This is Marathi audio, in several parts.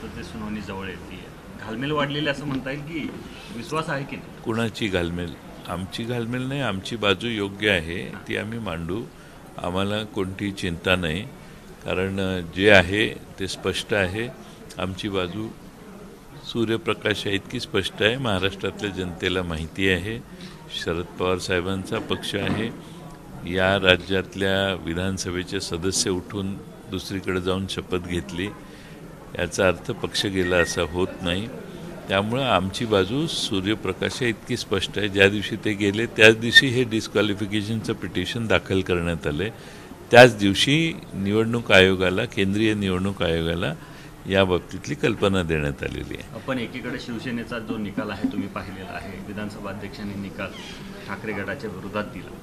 ते सुनावणी जवळ येते, घालमेल वाढलेली असं म्हणता येईल की विश्वास आहे की नाही? कुणाची घालमेल? आमची घालमेल नाही, आमची बाजू योग्य आहे ती आम्ही मांडू. आम्हाला कोणतीही चिंता नाही, कारण जे आहे ते स्पष्ट आहे. आमची बाजू सूर्यप्रकाश इतकी स्पष्ट आहे, महाराष्ट्रातल्या जनतेला माहिती आहे. शरद पवार साहेबांचा पक्ष आहे. या राज्यातल्या विधानसभेचे सदस्य उठून दुसरीकडे जाऊन शपथ घेतली, याचा अर्थ पक्ष गेला असा होत नाही. त्यामुळं आमची बाजू सूर्यप्रकाश इतकी स्पष्ट आहे. ज्या दिवशी ते गेले त्याच दिवशी हे डिस्क्वालिफिकेशनचं पिटिशन दाखल करण्यात आले. त्याच दिवशी निवडणूक आयोगाला, केंद्रीय निवडणूक आयोगाला या बाबतीतली कल्पना देण्यात आलेली आहे. पण एकीकडे शिवसेनेचा जो निकाल आहे तुम्ही पाहिलेला आहे, विधानसभा अध्यक्षांनी निकाल ठाकरे गटाच्या विरोधात दिला,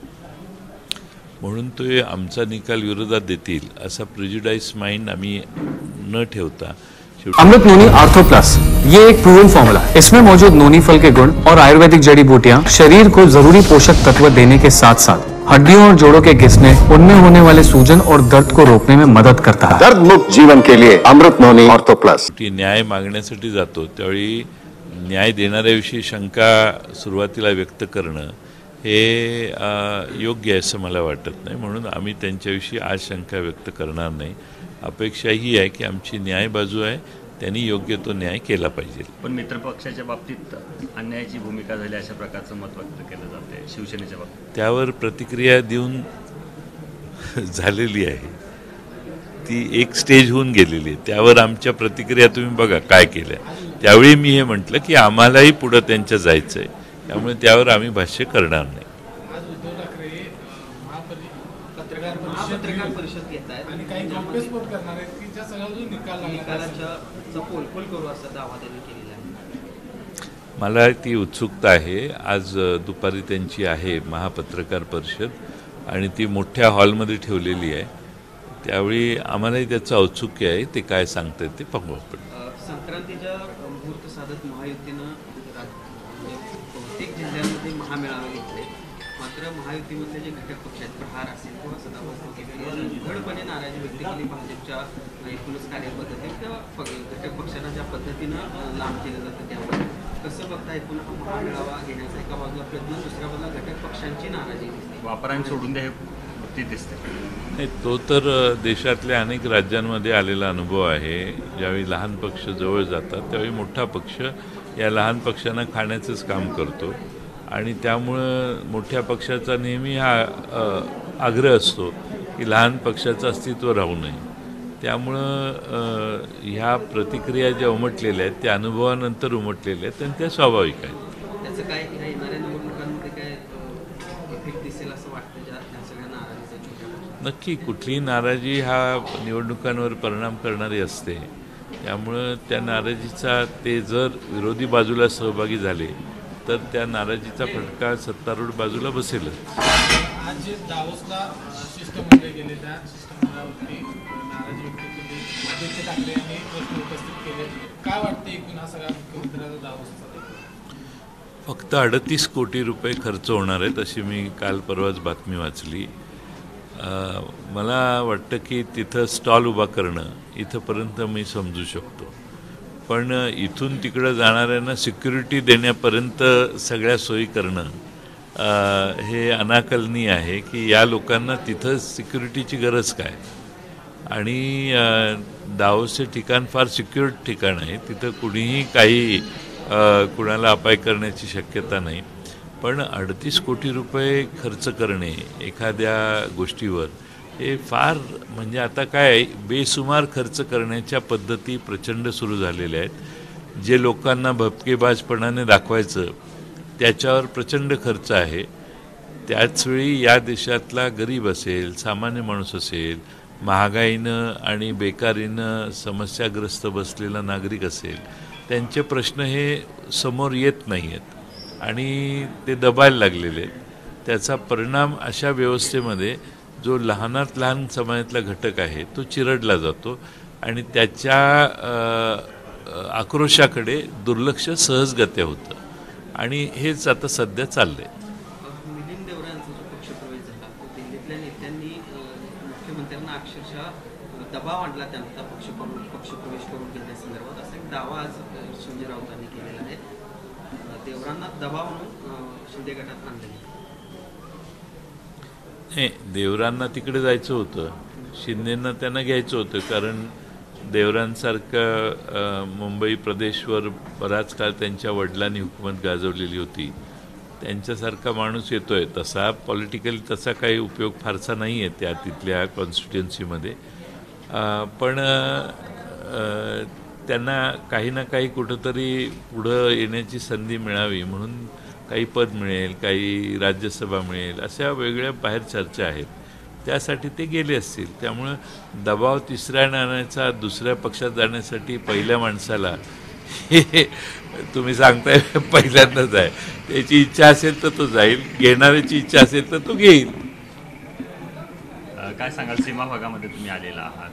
म्हणून तो आमचा निकाल विरोधात देतील असा प्रेजुडाइज माइंड आम्ही न ठेवता अमृत नोनी आर्थो प्लस, ये एक प्रूवन फॉर्मूला है। इसमें मौजूद नोनी फल के गुण और आयुर्वेदिक जड़ी बूटियां शरीर को जरूरी पोषक तत्व देने के साथ साथ हड्डियों और जोड़ों के घिसने, उनमें होने वाले सूजन और दर्द को रोकने में मदद करता है। दर्द मुक्त जीवन के लिए अमृत नोनी आर्थो प्लस। न्याय मागण्यासाठी जातो त्यावेळी न्याय देणाऱ्याविषयी शंका सुरुवातीला व्यक्त करणं हे योग्य आहे असं मला वाटत नाही. म्हणून आम्ही त्यांच्याविषयी आज शंका व्यक्त करणार नाही. अपेक्षा ही आहे की आमची न्याय बाजू आहे, त्यांनी योग्य तो न्याय केला पाहिजे. पण मित्रपक्षाच्या बाबतीत अन्यायाची भूमिका झाली अशा प्रकारचं मत व्यक्त केलं जाते शिवसेनेच्या बाबतीत. त्यावर प्रतिक्रिया देऊन झालेली आहे, ती एक स्टेज होऊन गेलेली आहे. त्यावर आमच्या प्रतिक्रिया तुम्ही बघा काय केल्या. त्यावेळी मी हे म्हटलं की आम्हालाही पुढं त्यांच्या जायचं आहे, त्यामुळे त्यावर आम्ही भाष्य करणार नाही. पत्रकार परिषद घेत आहेत आणि काही गौप्यस्फोट करणार आहेत की ज्या सगळा जो निकालाचा पोलखोल करू असा दावा त्यांनी केलेला आहे. मला ती उत्सुकता आहे. आज दुपारी त्यांची आहे महापत्रकार परिषद आणि ती मोठ्या हॉलमध्ये ठेवलेली आहे. त्यावेळी आम्हालाही त्याचं औत्सुक्य आहे, ते काय सांगतात ते पाहू आपण. संक्रांतीच्या मुहूर्त साधत महायुतीनं प्रत्येक जिल्ह्यामध्ये महामेळावे घेतले, मात्र महायुतीमधले जे घटक पक्ष आहेत, प्रहार असेल किंवा सदाभाऊ उघडपणे नाराजी व्यक्त केली भाजपच्या एकूणच कार्यपद्धती किंवा घटक पक्षांना ज्या पद्धतीनं लांब केलं जातं त्यावर कसं बघता एकूण महामेळावा घेण्याचा एका बाजूला प्रयत्न, दुसऱ्या बाजूला घटक पक्षांची नाराजी दिसते, वापरांनी सोडून द्या हे दिसते नाही. तो तर देशातल्या अनेक राज्यांमध्ये आलेला अनुभव आहे. ज्यावेळी लहान पक्ष जवळ जातात त्यावेळी मोठा पक्ष या लहान पक्षांना खाण्याचंच काम करतो आणि त्यामुळं मोठ्या पक्षाचा नेहमी हा आग्रह असतो की लहान पक्षाचं अस्तित्व राहू नये. त्यामुळं ह्या प्रतिक्रिया ज्या उमटलेल्या आहेत त्या अनुभवानंतर उमटलेल्या आहेत आणि त्या स्वाभाविक आहेत. त्याचं काय येणाऱ्या निवडणुकांमध्ये काय इफेक्ट दिसेल असं वाटतं ज्या सगळ्या नाराजीचा? नक्की कुठलीही नाराजी हा निवडणुकांवर परिणाम करणारी असते. त्यामुळं त्या नाराजीचा ते जर विरोधी बाजूला सहभागी झाले तर त्या नाराजीचा फटका सत्तारूढ बाजूला बसेलच. आज जे दावोसला शिष्टमंडळ गेले त्या शिष्टमंडळावरती नाराजी व्यक्त केली, आदित्य ठाकरे यांनी प्रश्न उपस्थित केले. काय वाटतं एकूण हा सगळा मुख्यमंत्र्यांचा दावोसचा? फक्त 38 कोटी रुपये खर्च होणार आहेत अशी मी काल परवाच बातमी वाचली. मला वाटतं की तिथं स्टॉल उभा करणं इथंपर्यंत मी समजू शकतो, पण इथून तिकडं जाणाऱ्यांना सिक्युरिटी देण्यापर्यंत सगळ्या सोयी करणं हे अनाकलनीय आहे की या लोकांना तिथं सिक्युरिटीची गरज काय. आणि दावोसचे ठिकाण फार सिक्युअर्ड ठिकाण आहे, तिथं कुणीही काही कुणाला अपाय करण्याची शक्यता नाही. पण 38 कोटी रुपये खर्च करणे एखाद्या गोष्टीवर हे फार म्हणजे आता काय बेसुमार खर्च करण्याच्या पद्धती प्रचंड सुरू झालेल्या आहेत. जे लोकांना भपकेबाजपणाने दाखवायचं त्याच्यावर प्रचंड खर्च आहे. त्याचवेळी या देशातला गरीब असेल, सामान्य माणूस असेल, महागाईनं आणि बेकारीनं समस्याग्रस्त बसलेला नागरिक असेल, त्यांचे प्रश्न हे समोर येत नाही आहेत आणि ते दबायला लागलेले आहेत. त्याचा परिणाम अशा व्यवस्थेमध्ये जो लहानात लहान समाजातला घटक आहे तो चिरडला जातो आणि त्याच्या आक्रोशाकडे दुर्लक्ष सहजगत्या होतं आणि हेच आता सध्या चाललं आहे. मिलिंद देवरा यांचा जो पक्षप्रवेश झाला तो दिल्लीतल्या नेत्यांनी मुख्यमंत्र्यांना अक्षरशः दबाव आणला त्यांचा पक्षप्रवेश करून घेण्यासंदर्भात, असं दावा आज संजय राऊतांनी केलेला आहे. देवरांना दबाव म्हणून शिंदे गटात आणले. नाही, देवरांना तिकडे जायचं होतं, शिंदेंना त्यांना घ्यायचं होतं, कारण देवरांसारखं मुंबई प्रदेशवर बराच काळ त्यांच्या वडिलांनी हुकूमत गाजवलेली होती. त्यांच्यासारखा माणूस येतोय, तसा पॉलिटिकली तसा काही उपयोग फारसा नाही आहे त्या तिथल्या कॉन्स्टिट्युएन्सीमध्ये. पण त्यांना काही ना काही कुठंतरी पुढं येण्याची संधी मिळावी म्हणून काही पद मिळेल, काही राज्यसभा मिळेल, अशा वेगळ्या बाहेर चर्चा आहेत. त्यासाठी ते गेले असतील. त्यामुळं दबाव तिसऱ्याने आणायचा, दुसऱ्या पक्षात जाण्यासाठी पहिल्या माणसाला हे तुम्ही सांगताय पहिल्यांदाच आहे. त्याची इच्छा असेल तर तो जाईल, घेणाऱ्याची इच्छा असेल तर तो घेईल. काय सांगाल, सीमा भागामध्ये तुम्ही आलेला आहात,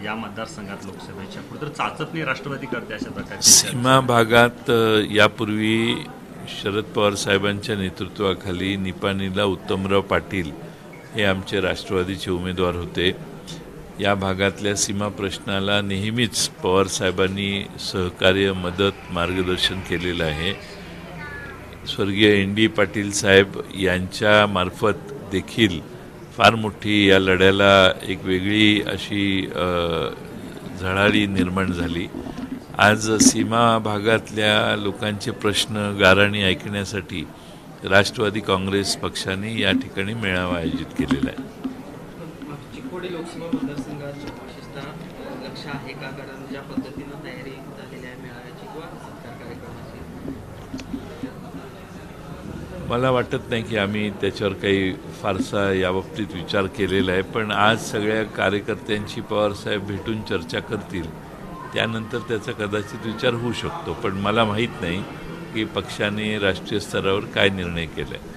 या मतदारसंघात लोकसभेच्या कुठेतरी चाचपणी राष्ट्रवादी करते अशा प्रकारची सीमा भागात यापूर्वी शरद पवार साहेबांच्या नेतृत्वाखाली निपाणीला उत्तमराव पाटील हे आमचे राष्ट्रवादीचे उमेदवार होते. या भागातल्या सीमा प्रश्नाला नेहमीच पवार साहेबांनी सहकार्य, मदत, मार्गदर्शन केलेलं आहे. स्वर्गीय ND पाटील साहेब यांच्या मार्फत देखील फार मोठी या लढ्याला एक वेगळी अशी झळाळी निर्माण झाली. आज सीमा भागातल्या लोकांचे प्रश्न गाऱ्हाणी ऐकण्यासाठी राष्ट्रवादी काँग्रेस पक्षाने या ठिकाणी मेळावा आयोजित केलेला आहे. चिकोडी लोकसभा मतदारसंघात विशेषतः लक्ष आहे का? कारण ज्या पद्धतीनं तयारी झालेली आहे मेळाव्याची किंवा सत्कार कार्यक्रमाची, मला वाटत नाही की आम्ही त्याच्यावर काही फारसा याबाबतीत विचार केलेला आहे. पण आज सगळ्या कार्यकर्त्यांची पवारसाहेब भेटून चर्चा करतील, त्यानंतर त्याचा कदाचित विचार होऊ शकतो. पण मला माहीत नाही की पक्षाने राष्ट्रीय स्तरावर काय निर्णय केला आहे.